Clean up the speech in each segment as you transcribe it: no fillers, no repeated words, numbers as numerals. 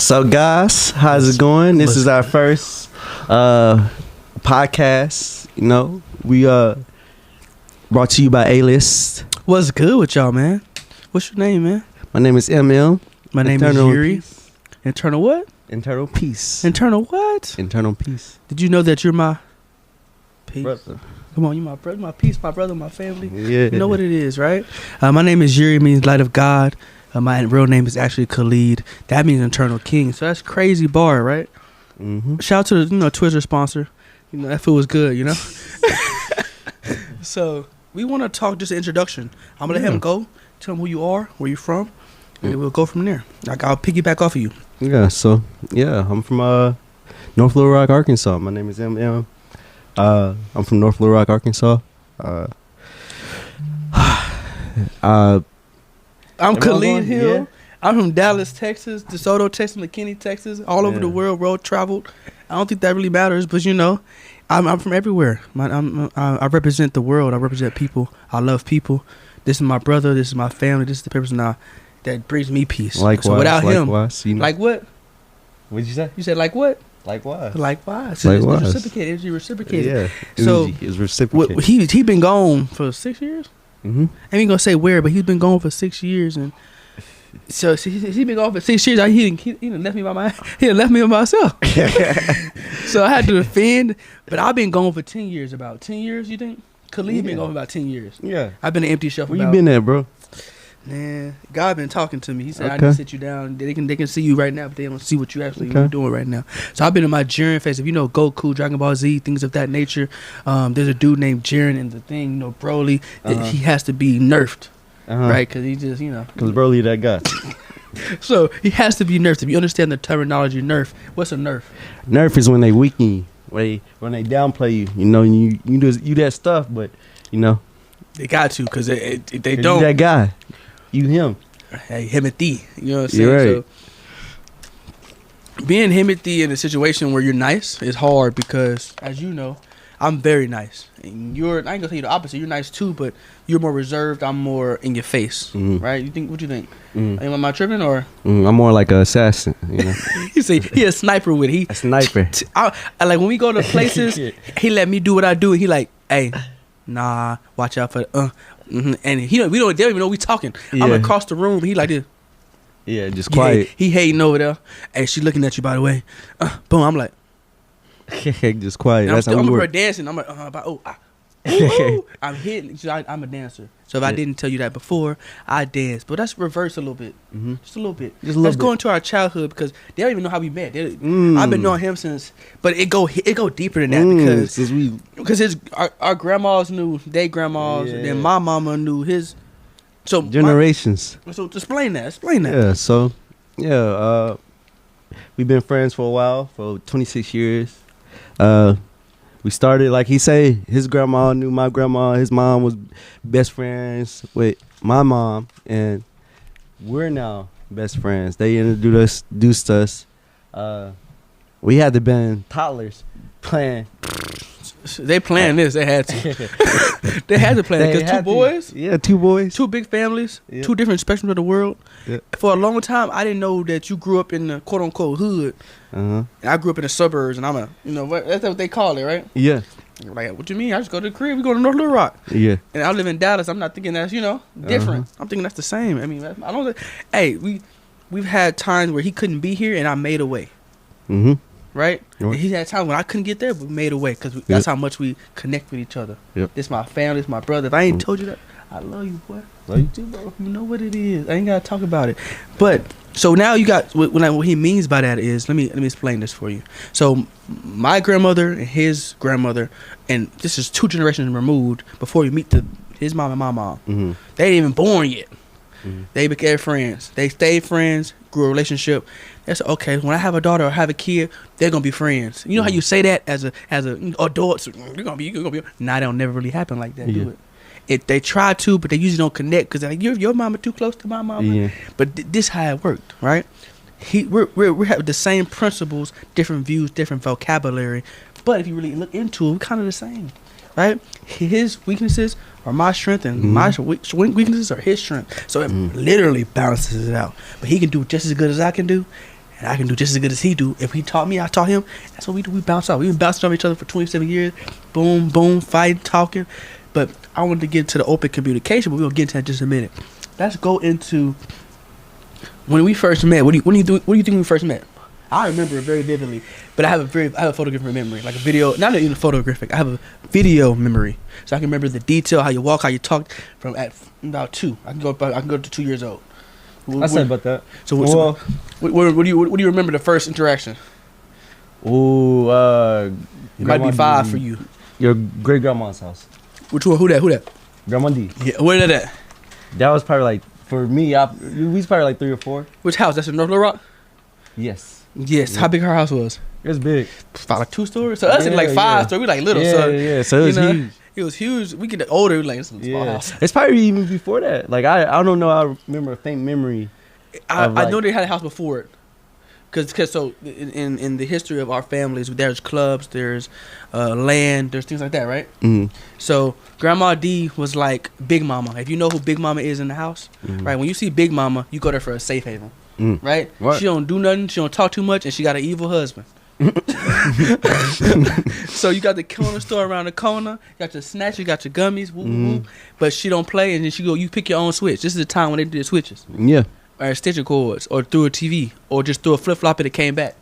So guys, how's it going? This is our first podcast. You know, we brought to you by A-List. What's good with y'all, man? What's your name, man? My name is MM. My name is Yuri. Internal what? Internal peace. Internal what? Internal peace. Did you know that you're my peace? Brother. Come on, you my brother, my peace, my brother, my family. Yeah. You know what it is, right? My name is Yuri, means light of God. My real name is actually Khalid. That means eternal king. So that's crazy bar, right? Mm-hmm. Shout out to the Twitter sponsor. You know, that food was good, you know? So we want to talk just an introduction. I'm going to let him go. Tell him who you are, where you're from, and we'll go from there. Like, I'll piggyback off of you. Yeah, so, I'm from North Little Rock, Arkansas. My name is MM. I'm from North Little Rock, Arkansas. I'm Khalid Hill. Yeah. I'm from Dallas, Texas, DeSoto, Texas, McKinney, Texas, all over the world, road traveled. I don't think that really matters, but you know, I'm from everywhere. I represent the world. I represent people. I love people. This is my brother. This is my family. This is the person that brings me peace. Likewise. So without him, you know. like what? What'd you say? You said like what? Likewise. Likewise. So it's reciprocated. It's reciprocated. Yeah. So it's reciprocated. he been gone for 6 years. Mm-hmm. I ain't gonna say where, but he's been gone for 6 years, and so he been gone for 6 years. He done left me by myself. So I had to defend, but I've been gone for 10 years. About 10 years, you think? Khalid been gone for about 10 years. Yeah. I've been an empty shelf. Where you been at, bro? Man, God been talking to me. He said, Okay. I need to sit you down. They can see you right now, but they don't see what you actually doing right now. So I've been in my Jiren phase. If you know Goku, Dragon Ball Z, things of that nature, there's a dude named Jiren in the thing, you know, Broly. He has to be nerfed, right? Because he just, you know. Because Broly that guy. So he has to be nerfed. If you understand the terminology nerf, what's a nerf? Nerf is when they weaken you. When they downplay you. You know, you that stuff, but, you know. They got to, because they You don't. that guy. You him. Hey, Himothy. You know what I'm saying? You're right. So, being Himothy in a situation where you're nice is hard because, as you know, I'm very nice. And I ain't gonna tell you the opposite. You're nice too, but you're more reserved. I'm more in your face, right? What you think? Am I tripping or? I'm more like an assassin. You know, You see, he a sniper with a sniper. I like when we go to places, he let me do what I do, and he like, hey, nah, watch out for and they don't even know we talking. Yeah. I'm across the room. He like this. Yeah, just quiet. He hating over there. Hey, she looking at you, by the way. Boom. I'm like, just quiet. and That's I'm how we over work. her dancing. I'm like, I'm hitting. I'm a dancer. So if I didn't tell you that before, I dance. But that's reverse a little bit. Just a little bit. Let's go into our childhood because they don't even know how we met. I've been knowing him since, but it go deeper than that because our grandmas knew their grandmas, and then my mama knew his. So generations. So explain that. Yeah. So we've been friends for a while, for 26 years. We started, like he say, his grandma knew my grandma. His mom was best friends with my mom, and we're now best friends. They introduced us. We had to been toddlers playing. They planned this. They had to. They had to plan it because two boys. Yeah, two boys. Two big families. Yeah. Two different spectrums of the world. Yeah. For a long time, I didn't know that you grew up in the quote unquote hood. And I grew up in the suburbs, and that's what they call it, right? Yeah. Like, what you mean? I just go to the crib. We go to North Little Rock. Yeah. And I live in Dallas. I'm not thinking that's different. I'm thinking that's the same. I mean, I don't. Hey, we've had times where he couldn't be here, and I made a way. Right? And he had times when I couldn't get there, but we made a way because that's how much we connect with each other. Yep. This my family, this my brother. If I ain't told you that, I love you, boy. Love you too, bro. You know what it is. I ain't gotta talk about it. But so now you got what he means by that is let me explain this for you. So my grandmother and his grandmother, and this is 2 generations removed before you meet his mom and my mom. They ain't even born yet. They became friends. They stayed friends, grew a relationship. That's okay. When I have a daughter or have a kid, they're gonna be friends. You know how you say that as adults, you're gonna be. Nah, that'll never really happen like that. Do it. They try to, but they usually don't connect because like your mama too close to my mama. Yeah. But this how it worked, right? We have the same principles, different views, different vocabulary. But if you really look into it, we're kind of the same, right? His weaknesses are my strength, and my weaknesses are his strength. So it literally balances it out. But he can do just as good as I can do, and I can do just as good as he do. If he taught me, I taught him. That's what we do. We bounce off. We've been bouncing off each other for 27 years. Boom, boom, fighting, talking. But I wanted to get into the open communication, but we'll get into that in just a minute. Let's go into when we first met. What do you think we first met? I remember it very vividly, but I have a photographic memory, like a video, not even photographic. I have a video memory, so I can remember the detail, how you walk, how you talk from at about 2. I can go to 2 years old. I said about that. So, what do you remember the first interaction? Ooh, it might be 5 for you. Your great grandma's house. Which one? Who that? Grandma D. Yeah, where that at? That was probably like for me. We was probably like 3 or 4. Which house? That's in North Little Rock. Yes. Yes. How big her house was? It was big. About like 2 stories. So us in like 5 stories. We like little. Yeah. So it was huge. It was huge. We get older. We like it's a small house. It's probably even before that. Like I don't know. I remember a faint memory. I know they had a house before it. Cause so in the history of our families, there's clubs, there's land, there's things like that, right? Mm-hmm. So Grandma D was like Big Mama. If you know who Big Mama is in the house, right? When you see Big Mama, you go there for a safe haven, right? What? She don't do nothing, she don't talk too much, and she got an evil husband. So you got the corner store around the corner, you got your snacks, you got your gummies, woo, but she don't play, and then she go, you pick your own switch. This is the time when they did switches. Yeah. Or extension cords, or through a TV, or just through a flip flop and it came back.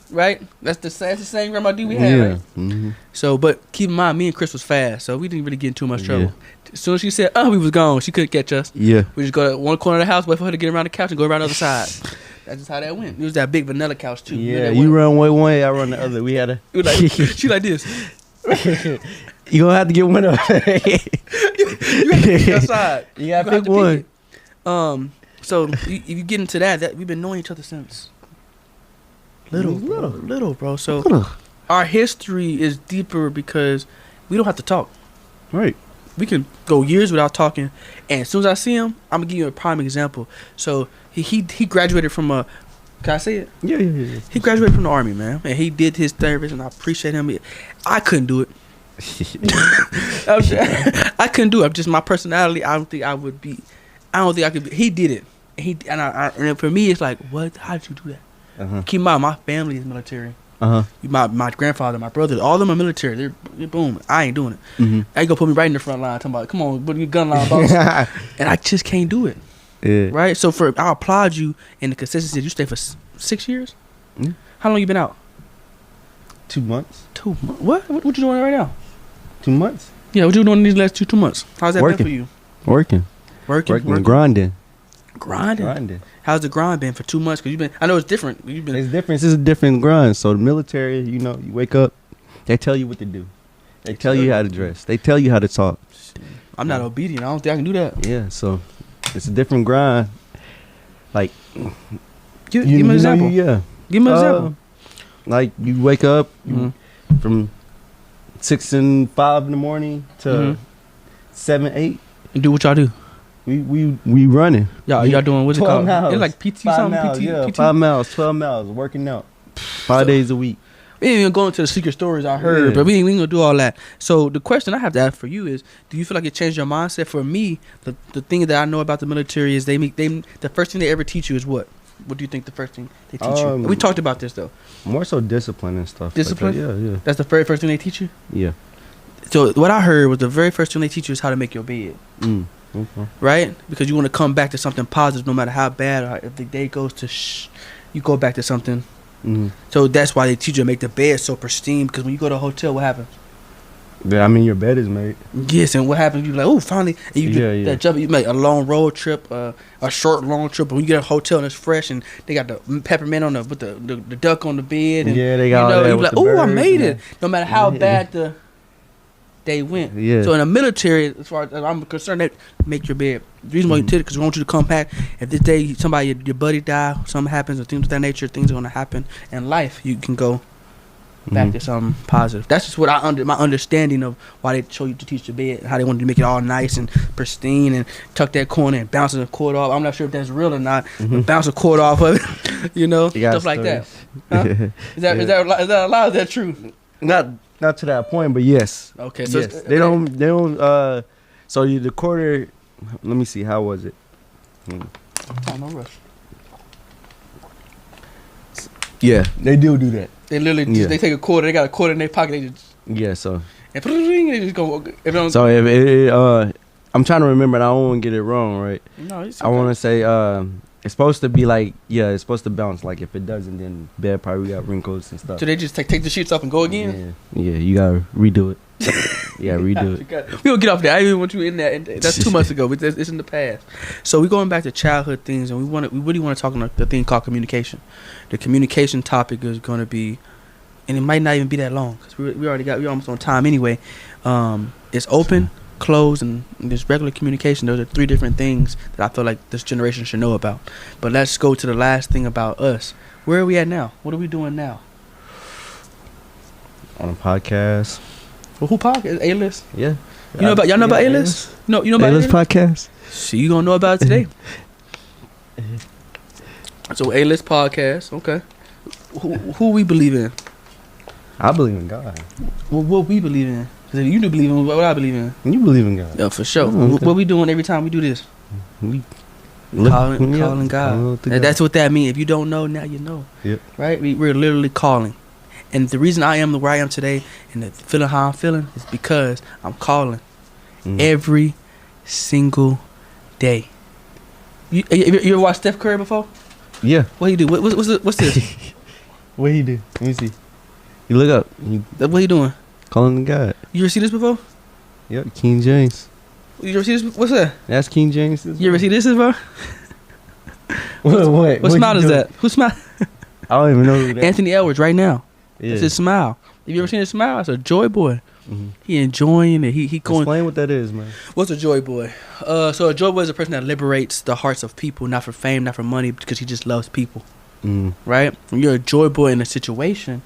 Right? That's the same Grandma D we had, right? Mm-hmm. So, but keep in mind, me and Chris was fast, so we didn't really get in too much trouble. As soon as she said, we was gone, she couldn't catch us. Yeah. We just go to one corner of the house, wait for her to get around the couch, and go around the other side. That's just how that went. It was that big vanilla couch, too. Yeah, you run one way, I run the other. We had a... she like this. You gonna have to get one of You have to pick your side. You gotta pick one. So if you get into that we've been knowing each other since little, bro. So our history is deeper because we don't have to talk. Right. We can go years without talking, and as soon as I see him, I'm gonna give you a prime example. So he graduated from a. Can I say it? Yeah. He graduated from the Army, man, and he did his service, and I appreciate him. I couldn't do it. I couldn't do it. Just my personality. I don't think I could be. He did it. And for me, it's like, what? How did you do that? Keep in mind, my family is military. My grandfather, my brothers, all of them are military. They're boom. I ain't doing it. I go put me right in the front line. Talking about, come on, put your gun line, boss. And I just can't do it. Yeah. Right. So I applaud you in the consistency. You stay for 6 years. Yeah. How long you been out? 2 months. 2 months. What you doing right now? 2 months. Yeah. What you doing these last 2 months? How's that been for you? Working. Grinding. How's the grind been for 2 months? Cause I know it's different. It's different. It's a different grind. So the military, you wake up, they tell you what to do. They tell you how to dress. They tell you how to talk. I'm not obedient. I don't think I can do that. Yeah. So it's a different grind. Like, give me an example. Give me an example. Like you wake up from 6 and 5 in the morning to 7, 8. And do what y'all do. We running. Y'all doing what's it called? Miles. It's like PT 5 something. miles, PT? 5 miles, 12 miles, working out 5 days a week. We ain't even going to the secret stories I heard, but we ain't gonna do all that. So the question I have to ask for you is, do you feel like it changed your mindset? For me, the thing that I know about the military is the first thing they ever teach you is what? What do you think the first thing they teach you? We talked about this though. More so discipline and stuff. Discipline? Like that. Yeah. That's the very first thing they teach you? Yeah. So what I heard was the very first thing they teach you is how to make your bed. Okay. Right? Because you want to come back to something positive no matter how bad or if the day goes to you go back to something. So that's why they teach you to make the bed so pristine, because when you go to a hotel, what happens? Yeah, I mean, your bed is made. Yes, and what happens? You're like, oh, finally. And you do that jump. You make a long road trip, a short long trip. But when you get a hotel and it's fresh, and they got the peppermint on with the duck on the bed. And, they got all that. You're like, oh, I made it. No matter how bad the day went. Yeah. So in the military, as far as I'm concerned, they make your bed. The reason why you did it, because we want you to come back. If this day somebody, your buddy die, something happens, or things of that nature, things are going to happen in life, you can go back to something positive. That's just what my understanding of why they show you to teach the bed, how they wanted to make it all nice and pristine and tuck that corner and bounce the cord off. I'm not sure if that's real or not, but bounce a cord off of it, stuff like that. Huh? Is that a lie? Is that true? Not to that point, but yes. Okay, so yes. They don't. So the quarter. Let me see. How was it? No rush. Yeah, they do that. They literally just, they take a quarter. They got a quarter in their pocket. They just so and they just go. So if I'm trying to remember. And I don't want to get it wrong, right? No, it's okay. I want to say it's supposed to be like it's supposed to bounce. Like if it doesn't, then bed probably got wrinkles and stuff. So they just take the sheets off and go again. Yeah, you gotta redo it. Redo it. We don't get off that. I didn't even want you in that. That's 2 months ago. It's in the past. So we're going back to childhood things, and we really want to talk on the thing called communication. The communication topic is going to be, and it might not even be that long because we're almost on time anyway. It's open, closed, and there's regular communication. Those are 3 different things that I feel like this generation should know about. But let's go to the last thing about us. Where are we at now? What are we doing now? On a podcast. Well, who podcast? A-List? Yeah. Y'all know about A-List? No, you know about A-List podcast? See, you gonna know about it today. So A-List podcast, okay. Who we believe in? I believe in God. Well, what we believe in? Because you do believe in what I believe in. You believe in God. Yeah, for sure. Okay. What we doing every time we do this? We calling God. That's what that means. If you don't know, now you know. Yep. Right? We're literally calling. And the reason I am where I am today and feeling how I'm feeling is because I'm calling every single day. You ever watched Steph Curry before? Yeah. What he do? What's this? What he do? Let me see. You look up. What he doing? Calling God. You ever see this before? Yep, King James. You ever see this? What's that? That's King James. You ever see this, bro? What smile is that? Who smile? I don't even know who that is. Anthony Edwards right now. Yeah. That's his smile. Have you ever seen his smile? It's a joy boy. Mm-hmm. He enjoying it. He going. Explain what that is, man. What's a joy boy? So a joy boy is a person that liberates the hearts of people, not for fame, not for money, because he just loves people. Right? When you're a joy boy in a situation,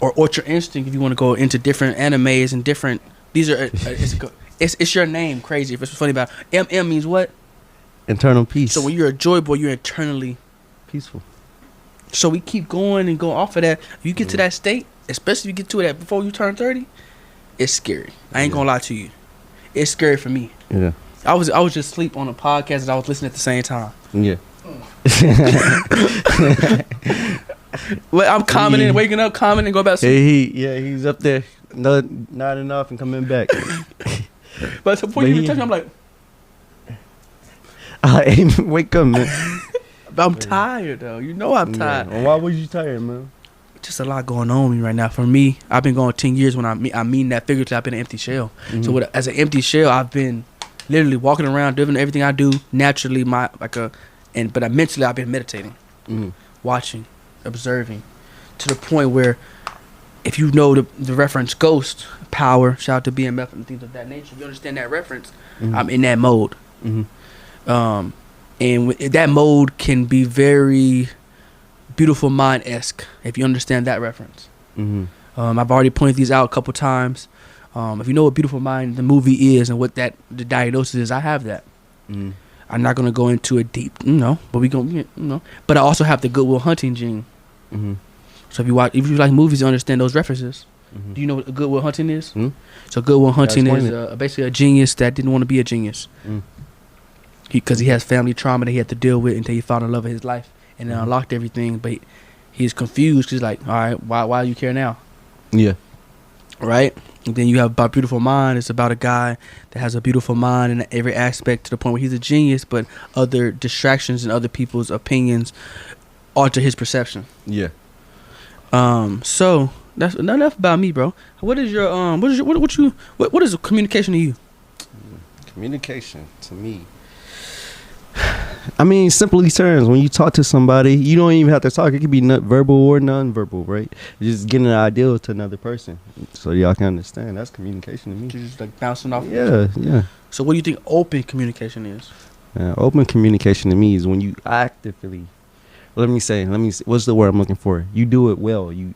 or Ultra Instinct, if you want to go into different animes and different, these are it's your name. Crazy. If it's funny about it. MM means what? Internal peace. So when you're a joy boy, you're internally peaceful. So we keep going and going off of that. If you get to that state, especially if you get to that before you turn 30, it's scary. I ain't gonna lie to you. It's scary for me. Yeah. I was just asleep on a podcast and I was listening at the same time. Yeah. Well, I'm commenting, waking up, commenting, go back to sleep. He's up there, not enough and coming back. But at the point you touch me, I'm like, wake up, man. I'm tired though. You know I'm tired. Well, why was you tired, man? Just a lot going on with me right now. For me, I've been going 10 years when I mean that figuratively. I've been an empty shell. So as an empty shell, I've been literally walking around doing everything I do naturally. But mentally I've been meditating, watching, observing, to the point where if you know the reference Ghost, Power, shout out to BMF and things of that nature. If you understand that reference, I'm in that mode. And that mode can be very Beautiful Mind-esque, if you understand that reference. I've already pointed these out a couple times. If you know what Beautiful Mind, the movie is, and what the diagnosis is, I have that. I'm not going to go into it deep, but we going, But I also have the Good Will Hunting gene. So if you like movies, you understand those references. Do you know what Good Will Hunting is? So Good Will Hunting is basically a genius that didn't want to be a genius. Because he has family trauma that he had to deal with until he found the love of his life and then unlocked everything. But he's confused. He's like, all right, why do you care now? Yeah. Right? And then you have about Beautiful Mind. It's about a guy that has a beautiful mind in every aspect to the point where he's a genius, but other distractions and other people's opinions alter his perception. Yeah. So that's not enough about me, bro. What is what is communication to you? Communication to me, I mean, simply terms, when you talk to somebody, you don't even have to talk. It could be verbal or non-verbal, right? Just getting an idea to another person so y'all can understand. That's communication to me. Just like bouncing off. Yeah. So what do you think open communication is? Open communication to me is when you actively, let me see, what's the word I'm looking for? You do it well. You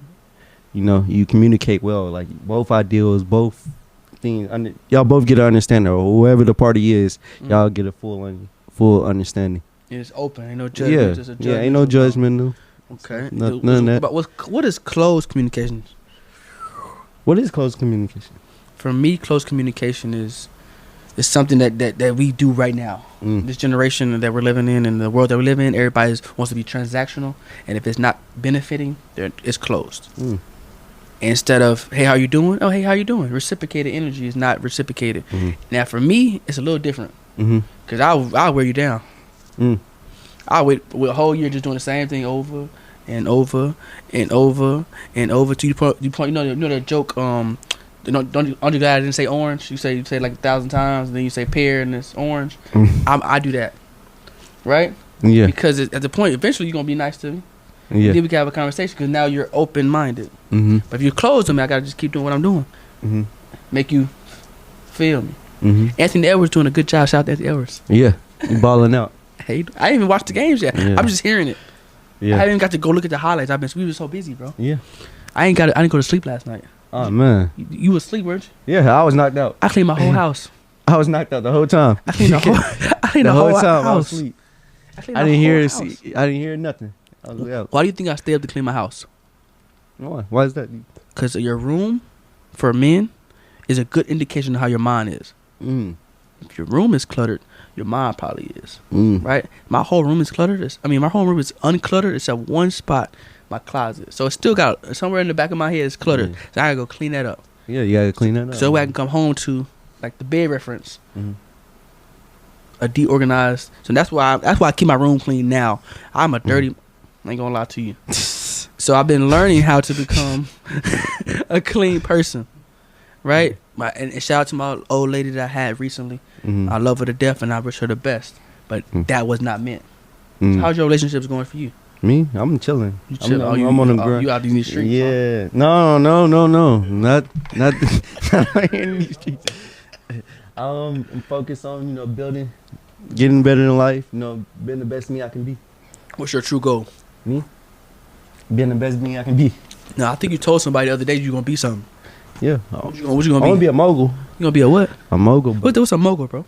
communicate well. Like both ideals, both things, y'all both get an understanding, or whoever the party is, y'all get a full understanding. It's open. Ain't no judgment. Ain't no judgment. No. Okay. None of that. But what is closed communication? What is closed communication? For me, closed communication is It's something that we do right now. This generation that we're living in and the world that we live in, everybody wants to be transactional, and if it's not benefiting, it's closed. Instead of, hey, how you doing? Oh, hey, how you doing? Reciprocated energy is not reciprocated. Now, for me, it's a little different because I'll wear you down. I'll wait a whole year just doing the same thing over and over and over and over to you point. You know that joke. Aren't you glad I didn't say orange? You say like 1,000 times, and then you say pear and it's orange. I do that, right? Yeah. Because at the point, eventually you're gonna be nice to me. Yeah. Then we can have a conversation because now you're open minded. But if you're closed to me, I gotta just keep doing what I'm doing. Make you feel me. Anthony Edwards doing a good job. Shout out to Anthony Edwards. Yeah. You balling out. Hey, I didn't even watch the games yet. Yeah. I'm just hearing it. Yeah. I haven't even got to go look at the highlights. We were so busy, bro. Yeah. I didn't go to sleep last night. Oh man. You was asleep, weren't you? Yeah, I was knocked out. I cleaned my whole house. I was knocked out the whole time. I cleaned the whole time. house. I was asleep. I didn't hear nothing. I was out. Why do you think I stay up to clean my house? Why? Why is that? Because your room, for men, is a good indication of how your mind is. If your room is cluttered, your mind probably is. Right? My whole room is cluttered. My whole room is uncluttered except one spot, my closet. So it's still got somewhere in the back of my head is cluttered. So I gotta go clean that up. Yeah, you gotta clean that up. So I can come home to like the bed reference. A deorganized. So that's why I keep my room clean now. I'm a dirty. I ain't gonna lie to you. So I've been learning how to become a clean person, right? And shout out to my old lady that I had recently. I love her to death and I wish her the best. But that was not meant. So how's your relationships going for you? Me? I'm chilling. You chill? I'm on the ground. You out in these streets? Yeah. Huh? No. Not out here in these streets. I'm focused on, building, getting better in life, being the best me I can be. What's your true goal? Me? Being the best me I can be. No, I think you told somebody the other day you're going to be something. Yeah. What you gonna be? I want to be a mogul. You going to be a what? A mogul. What's a mogul, bro?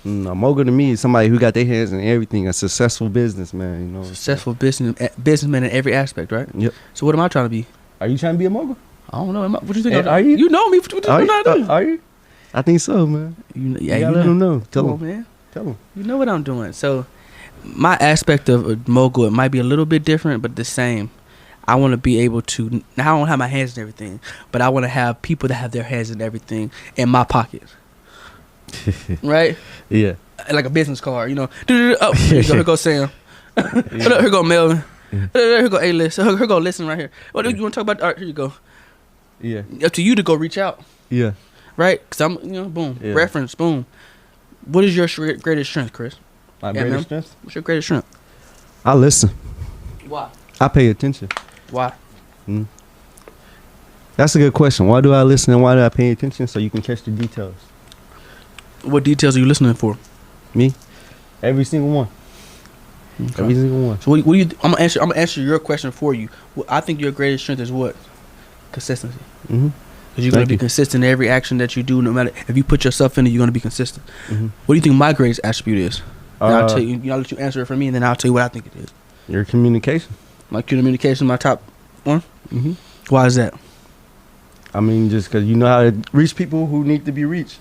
A mogul to me is somebody who got their hands in everything. A successful businessman, Successful businessman in every aspect, right? Yep. So what am I trying to be? Are you trying to be a mogul? I don't know. What you think? Are you? You know me. What you Are you? I think so, man. You gotta let them know. Tell them, man. Tell them. You know what I'm doing. So my aspect of a mogul, it might be a little bit different, but the same. I want to be able to. Now I don't have my hands in everything, but I want to have people that have their hands in everything in my pocket. Right? Yeah. Like a business card, Oh, here go Sam. Here go Melvin. Here go A-List. Here go Listen right here. What do you want to talk about? All right, here you go. Yeah. Up to you to go reach out. Yeah. Right? Because I'm, boom. Yeah. Reference, boom. What is your greatest strength, Chris? My greatest strength? What's your greatest strength? I listen. Why? I pay attention. Why? That's a good question. Why do I listen and why do I pay attention? So you can catch the details. What details are you listening for? Me? Every single one. Okay. Every single one. So what do you? I'm gonna answer your question for you. I think your greatest strength is what? Consistency. Because you're gonna be consistent in every action that you do. No matter if you put yourself in it, you're gonna be consistent. What do you think my greatest attribute is? I'll tell you. I'll let you answer it for me, and then I'll tell you what I think it is. Your communication. My communication, my top one. Why is that? Just because you know how to reach people who need to be reached.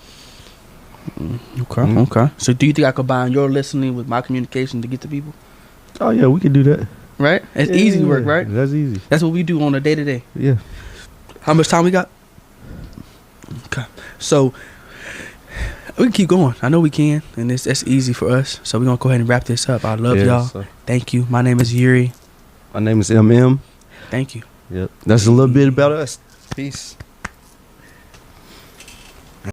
Okay. So do you think I combine your listening with my communication to get to people? Oh yeah, we could do that. Right? It's easy work, right? That's easy. That's what we do on a day-to-day. Yeah. How much time we got? Okay. So we can keep going. I know we can, and that's easy for us. So we're gonna go ahead and wrap this up. I love y'all. So. Thank you. My name is Yuri. My name is MM. Thank you. Yep. That's a little bit about us. Peace.